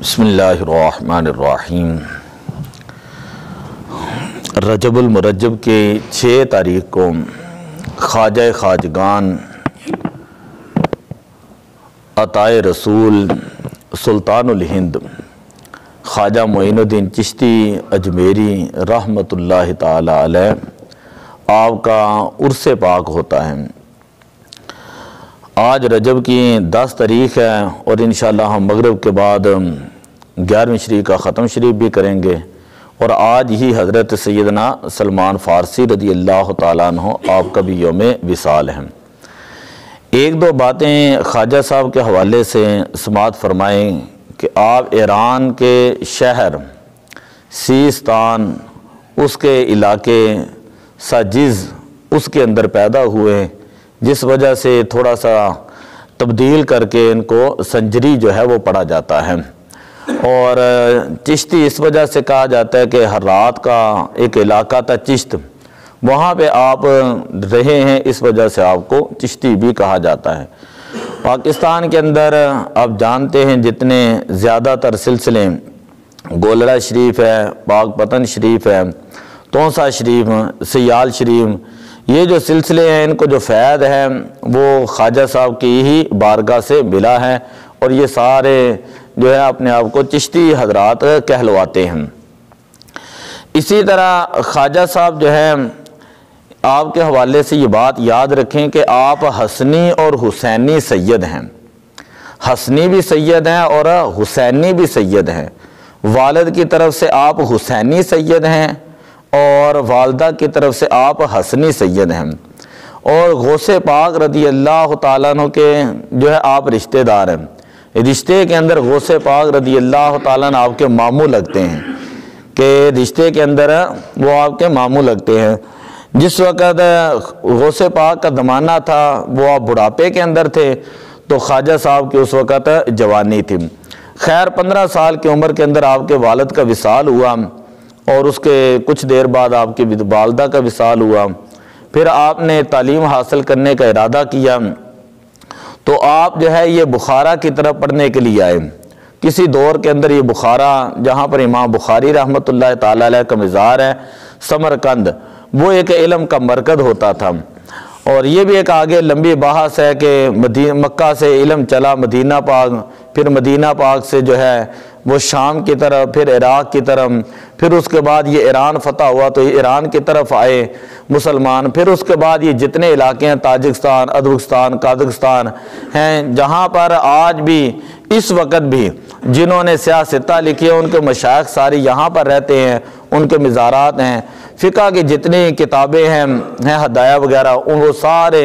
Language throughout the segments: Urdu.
بسم اللہ الرحمن الرحیم۔ رجب المرجب کے 6 تاریخ کو خواجہ خواجگان عطائے رسول سلطان الہند خواجہ معین الدین چشتی اجمیری رحمۃ اللہ تعالی علیہ آپ کا عرس پاک ہوتا ہے۔ آج رجب کی 10 تاریخ ہے اور انشاءاللہ ہم مغرب کے بعد 11ویں شریف کا ختم شریف بھی کریں گے، اور آج ہی حضرت سیدنا سلمان فارسی رضی اللہ تعالیٰ عنہ آپ کا بھی یوم وصال ہے۔ ایک دو باتیں خواجہ صاحب کے حوالے سے سماعت فرمائیں کہ آپ ایران کے شہر سیستان اس کے علاقے ساجز اس کے اندر پیدا ہوئے، جس وجہ سے تھوڑا سا تبدیل کر کے ان کو سنجری جو ہے وہ پڑھا جاتا ہے، اور چشتی اس وجہ سے کہا جاتا ہے کہ ہرات کا ایک علاقہ تھا چشت، وہاں پہ آپ رہے ہیں، اس وجہ سے آپ کو چشتی بھی کہا جاتا ہے۔ پاکستان کے اندر آپ جانتے ہیں جتنے زیادہ تر سلسلے گولڑا شریف ہے، پاک پتن شریف ہے، تونسا شریف، سیال شریف، یہ جو سلسلے ہیں ان کو جو فیض ہے وہ خواجہ صاحب کی ہی بارگاہ سے ملا ہے، اور یہ سارے جو ہے اپنے آپ کو چشتی حضرات کہلواتے ہیں۔ اسی طرح خواجہ صاحب جو ہے آپ کے حوالے سے یہ بات یاد رکھیں کہ آپ حسنی اور حسینی سید ہیں، حسنی بھی سید ہیں اور حسینی بھی سید ہیں۔ والد کی طرف سے آپ حسینی سید ہیں اور والدہ کی طرف سے آپ حسنی سید ہیں، اور غوث پاک رضی اللہ تعالیٰ عنہ کے جو ہے آپ رشتہ دار ہیں۔ رشتے کے اندر غوث پاک رضی اللہ تعالیٰ عنہ آپ کے ماموں لگتے ہیں، کہ رشتے کے اندر وہ آپ کے ماموں لگتے ہیں۔ جس وقت غوث پاک کا زمانہ تھا وہ آپ بڑھاپے کے اندر تھے، تو خواجہ صاحب کی اس وقت جوانی تھی۔ خیر 15 سال کی عمر کے اندر آپ کے والد کا وصال ہوا، اور اس کے کچھ دیر بعد آپ کی والدہ کا وصال ہوا۔ پھر آپ نے تعلیم حاصل کرنے کا ارادہ کیا، تو آپ جو ہے یہ بخارا کی طرف پڑھنے کے لیے آئے۔ کسی دور کے اندر یہ بخارا، جہاں پر امام بخاری رحمۃ اللہ تعالی علیہ کا مزار ہے، سمرقند، وہ ایک علم کا مرکز ہوتا تھا، اور یہ بھی ایک آگے لمبی بحث ہے کہ مکہ سے علم چلا مدینہ پاک، پھر مدینہ پاک سے جو ہے وہ شام کی طرف، پھر عراق کی طرف، پھر اس کے بعد یہ ایران فتح ہوا تو یہ ایران کی طرف آئے مسلمان، پھر اس کے بعد یہ جتنے علاقے ہیں تاجکستان، ازبکستان، قازقستان ہیں، جہاں پر آج بھی اس وقت بھی جنہوں نے سیاستہ لکھی ہے ان کے مشائخ ساری یہاں پر رہتے ہیں، ان کے مزارات ہیں۔ فقہ کی جتنی کتابیں ہیں ہدایہ وغیرہ، وہ سارے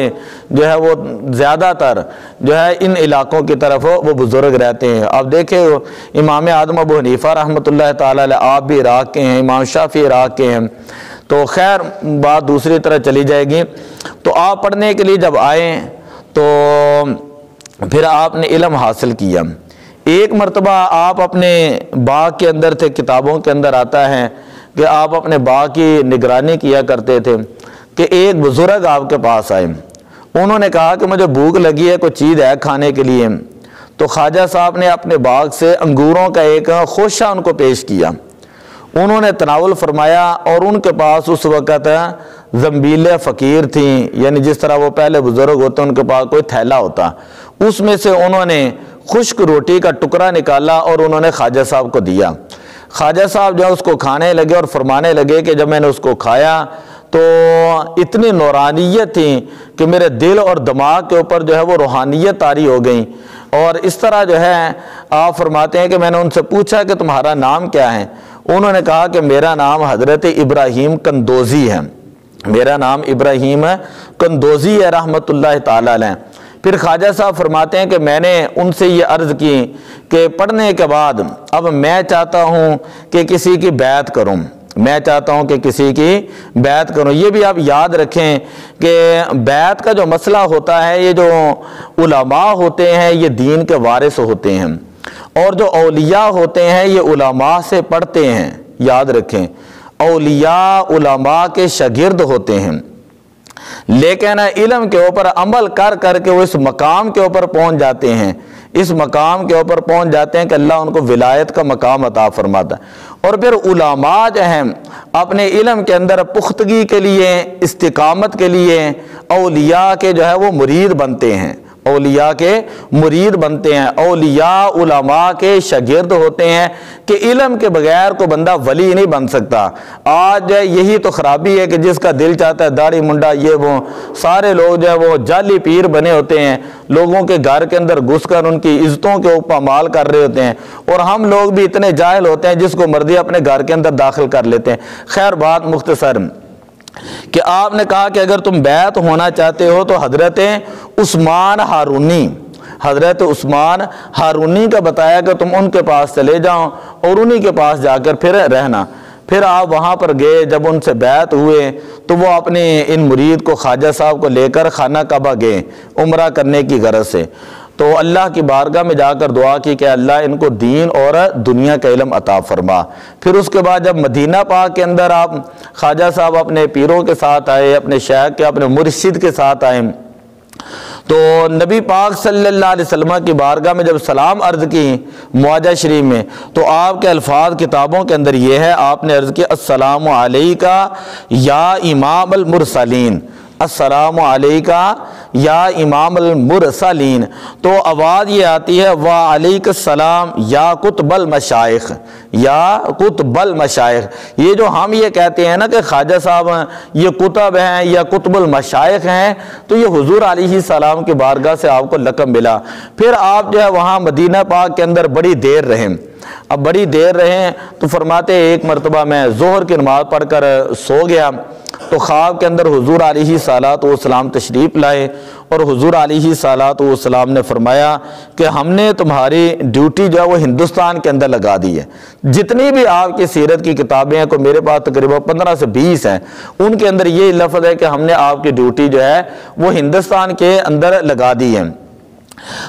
جو ہے وہ زیادہ تر جو ہے ان علاقوں کی طرف وہ بزرگ رہتے ہیں۔ اب دیکھیں امام اعظم ابو حنیفہ رحمۃ اللہ تعالی علیہ آپ بھی عراق کے ہیں، امام شافعی عراق کے ہیں، تو خیر بات دوسری طرح چلی جائے گی۔ تو آپ پڑھنے کے لیے جب آئے تو پھر آپ نے علم حاصل کیا۔ ایک مرتبہ آپ اپنے باغ کے اندر تھے، کتابوں کے اندر آتا ہے کہ آپ اپنے باغ کی نگرانی کیا کرتے تھے، کہ ایک بزرگ آپ کے پاس آئے، انہوں نے کہا کہ مجھے بھوک لگی ہے، کوئی چیز ہے کھانے کے لیے۔ تو خواجہ صاحب نے اپنے باغ سے انگوروں کا ایک خوشہ ان کو پیش کیا، انہوں نے تناول فرمایا، اور ان کے پاس اس وقت زنبیل فقیر تھیں، یعنی جس طرح وہ پہلے بزرگ ہوتے ان کے پاس کوئی تھیلا ہوتا، اس میں سے انہوں نے خشک روٹی کا ٹکڑا نکالا اور انہوں نے خواجہ صاحب کو دیا۔ خواجہ صاحب جو اس کو کھانے لگے اور فرمانے لگے کہ جب میں نے اس کو کھایا تو اتنی نورانیت تھی کہ میرے دل اور دماغ کے اوپر جو ہے وہ روحانیت طاری ہو گئی، اور اس طرح جو ہے آپ فرماتے ہیں کہ میں نے ان سے پوچھا کہ تمہارا نام کیا ہے؟ انہوں نے کہا کہ میرا نام حضرت ابراہیم قندوزی ہے، میرا نام ابراہیم قندوزی ہے رحمۃ اللہ تعالی علیہ۔ پھر خواجہ صاحب فرماتے ہیں کہ میں نے ان سے یہ عرض کی کہ پڑھنے کے بعد اب میں چاہتا ہوں کہ کسی کی بیعت کروں، میں چاہتا ہوں کہ کسی کی بیعت کروں۔ یہ بھی آپ یاد رکھیں کہ بیعت کا جو مسئلہ ہوتا ہے، یہ جو علماء ہوتے ہیں یہ دین کے وارث ہوتے ہیں، اور جو اولیاء ہوتے ہیں یہ علماء سے پڑھتے ہیں۔ یاد رکھیں اولیاء علماء کے شاگرد ہوتے ہیں، لیکن علم کے اوپر عمل کر کے وہ اس مقام کے اوپر پہنچ جاتے ہیں اس مقام کے اوپر پہنچ جاتے ہیں کہ اللہ ان کو ولایت کا مقام عطا فرماتا ہے۔ اور پھر علماء جو ہیں اپنے علم کے اندر پختگی کے لیے، استقامت کے لیے اولیاء کے جو ہے وہ مرید بنتے ہیں، اولیاء کے مرید بنتے ہیں، اولیاء علماء کے شاگرد ہوتے ہیں کہ علم کے بغیر کو بندہ ولی نہیں بن سکتا۔ آج یہی تو خرابی ہے کہ جس کا دل چاہتا ہے داڑھی منڈا یہ وہ، سارے لوگ جو ہے وہ جعلی پیر بنے ہوتے ہیں، لوگوں کے گھر کے اندر گھس کر ان کی عزتوں کے اوپر مال کر رہے ہوتے ہیں، اور ہم لوگ بھی اتنے جاہل ہوتے ہیں جس کو مرضی اپنے گھر کے اندر داخل کر لیتے ہیں۔ خیر بات مختصر کہ آپ نے کہا کہ اگر تم بیعت ہونا چاہتے ہو تو حضرت عثمان ہارونی کا بتایا کہ تم ان کے پاس چلے جاؤ اور انہی کے پاس جا کر پھر رہنا۔ پھر آپ وہاں پر گئے، جب ان سے بیعت ہوئے تو وہ اپنے ان مرید کو خواجہ صاحب کو لے کر خانہ کعبہ گئے عمرہ کرنے کی غرض سے۔ تو اللہ کی بارگاہ میں جا کر دعا کی کہ اللہ ان کو دین اور دنیا کا علم عطا فرما۔ پھر اس کے بعد جب مدینہ پاک کے اندر آپ خواجہ صاحب اپنے پیروں کے ساتھ آئے، اپنے شیخ کے، اپنے مرشد کے ساتھ آئے، تو نبی پاک صلی اللہ علیہ وسلم کی بارگاہ میں جب سلام عرض کی معاہدہ شریف میں، تو آپ کے الفاظ کتابوں کے اندر یہ ہے، آپ نے عرض کی السلام علیکہ یا امام المرسلین، السلام علیکہ یا امام المرسلین۔ تو آواز یہ آتی ہے وعلیک السلام یا قطب المشائخ، یا قطب المشائخ۔ یہ جو ہم یہ کہتے ہیں نا کہ خواجہ صاحب یہ قطب ہیں یا قطب المشائخ ہیں، تو یہ حضور علیہ السلام کی بارگاہ سے آپ کو لقب ملا۔ پھر آپ جو ہے وہاں مدینہ پاک کے اندر بڑی دیر رہے۔ اب بڑی دیر رہے تو فرماتے ایک مرتبہ میں ظہر کی نماز پڑھ کر سو گیا، تو خواب کے اندر حضور علیہ السلام تشریف لائے، اور حضور علیہ السلام نے فرمایا کہ ہم نے تمہاری ڈیوٹی جو ہے وہ ہندوستان کے اندر لگا دی ہے۔ جتنی بھی آپ کی سیرت کی کتابیں ہیں، کوئی میرے پاس تقریباً 15 سے 20 ہیں، ان کے اندر یہ لفظ ہے کہ ہم نے آپ کی ڈیوٹی جو ہے وہ ہندوستان کے اندر لگا دی ہے۔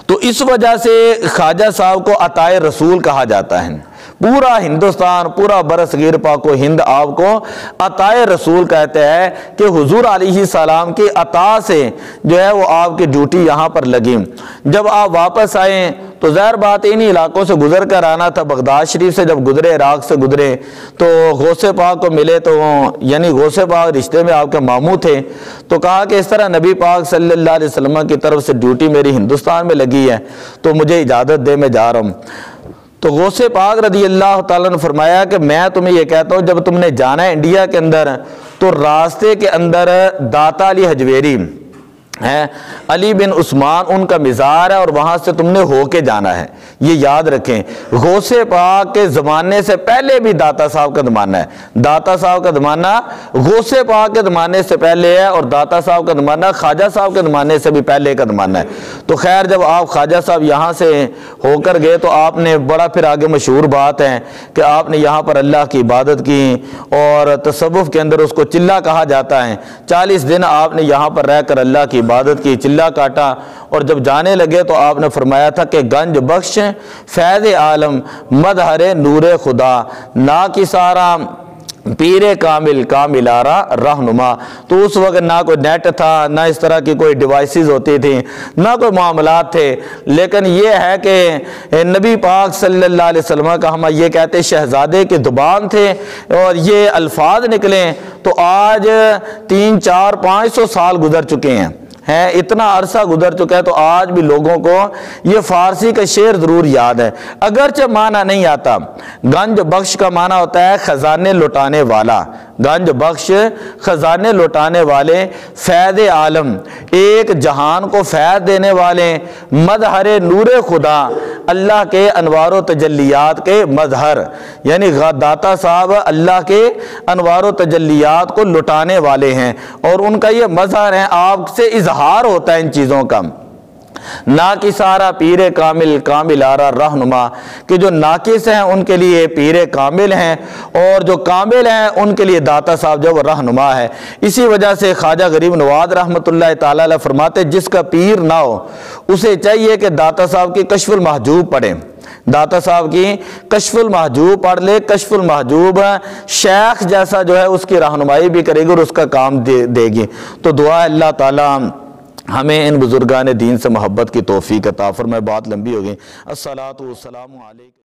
تو اس وجہ سے خواجہ صاحب کو عطائے رسول کہا جاتا ہے۔ پورا ہندوستان، پورا برصغیر پاک و ہند آپ کو عطائے رسول کہتے ہیں کہ حضور علیہ السلام کی عطا سے جو ہے وہ آپ کی ڈیوٹی یہاں پر لگی۔ جب آپ واپس آئے تو ظاہر بات انہی علاقوں سے گزر کر آنا تھا، بغداد شریف سے جب گزرے، عراق سے گزرے، تو غوث پاک کو ملے، تو یعنی غوث پاک رشتے میں آپ کے ماموں تھے، تو کہا کہ اس طرح نبی پاک صلی اللہ علیہ وسلم کی طرف سے ڈیوٹی میری ہندوستان میں لگی ہے، تو مجھے اجازت دے، میں جا رہا ہوں۔ تو غوث پاک رضی اللہ تعالیٰ نے فرمایا کہ میں تمہیں یہ کہتا ہوں جب تم نے جانا ہے انڈیا کے اندر، تو راستے کے اندر داتا علی حجویری ہے، علی بن عثمان ان کا مزار ہے، اور وہاں سے تم نے ہو کے جانا ہے۔ یہ یاد رکھیں، غوث پاک کے زمانے سے پہلے بھی داتا صاحب کا زمانہ ہے، داتا صاحب کا زمانہ غوث پاک کے زمانے سے پہلے ہے، اور داتا صاحب کا زمانہ خواجہ صاحب کے زمانے سے بھی پہلے کا زمانہ ہے۔ تو خیر جب آپ خواجہ صاحب یہاں سے ہو کر گئے تو آپ نے بڑا پھر آگے مشہور بات ہے کہ آپ نے یہاں پر اللہ کی عبادت کی، اور تصوف کے اندر اس کو چلہ کہا جاتا ہے۔ 40 دن آپ نے یہاں پر رہ کر اللہ کی عبادت کی، چلہ کاٹا، اور جب جانے لگے تو آپ نے فرمایا تھا کہ گنج بخش فیض عالم مظہر نور خدا، نا کی سارا پیر کامل کامل آرا رہنما۔ تو اس وقت نہ کوئی نیٹ تھا، نہ اس طرح کی کوئی ڈیوائسز ہوتی تھیں، نہ کوئی معاملات تھے، لیکن یہ ہے کہ نبی پاک صلی اللہ علیہ وسلم کا ہم یہ کہتے شہزادے کی زبان تھے، اور یہ الفاظ نکلیں تو آج 300 400 500 سال گزر چکے ہیں، اتنا عرصہ گزر چکا ہے، تو آج بھی لوگوں کو یہ فارسی کا شعر ضرور یاد ہے، اگرچہ معنی نہیں آتا۔ گنج بخش کا معنی ہوتا ہے خزانے لٹانے والا، گنج بخش خزانے لٹانے والے، فیض عالم ایک جہان کو فیض دینے والے، مظہر نور خدا اللہ کے انوار و تجلیات کے مظہر، یعنی داتا صاحب اللہ کے انوار و تجلیات کو لٹانے والے ہیں، اور ان کا یہ مظہر ہے، آپ سے اظہار ہوتا ہے ان چیزوں کا۔ ناقصارا پیر کامل کامل آرا رہنما، کہ جو ناقص ہیں ان کے لیے پیر کامل ہیں، اور جو کامل ہیں ان کے لیے داتا صاحب جو وہ رہنما ہے۔ اسی وجہ سے خواجہ غریب نواز رحمۃ اللہ تعالیٰ علیہ فرماتے جس کا پیر نہ ہو اسے چاہیے کہ داتا صاحب کی کشف المحجوب پڑھیں، داتا صاحب کی کشف المحجوب پڑھ لے۔ کشف المحجوب شیخ جیسا جو ہے اس کی رہنمائی بھی کرے گی اور اس کا کام دے گی۔ تو دعا اللہ تعالیٰ ہمیں ان بزرگان دین سے محبت کی توفیق عطا فرمائے۔ بات لمبی ہو گئی۔ الصلاۃ والسلام علیکم۔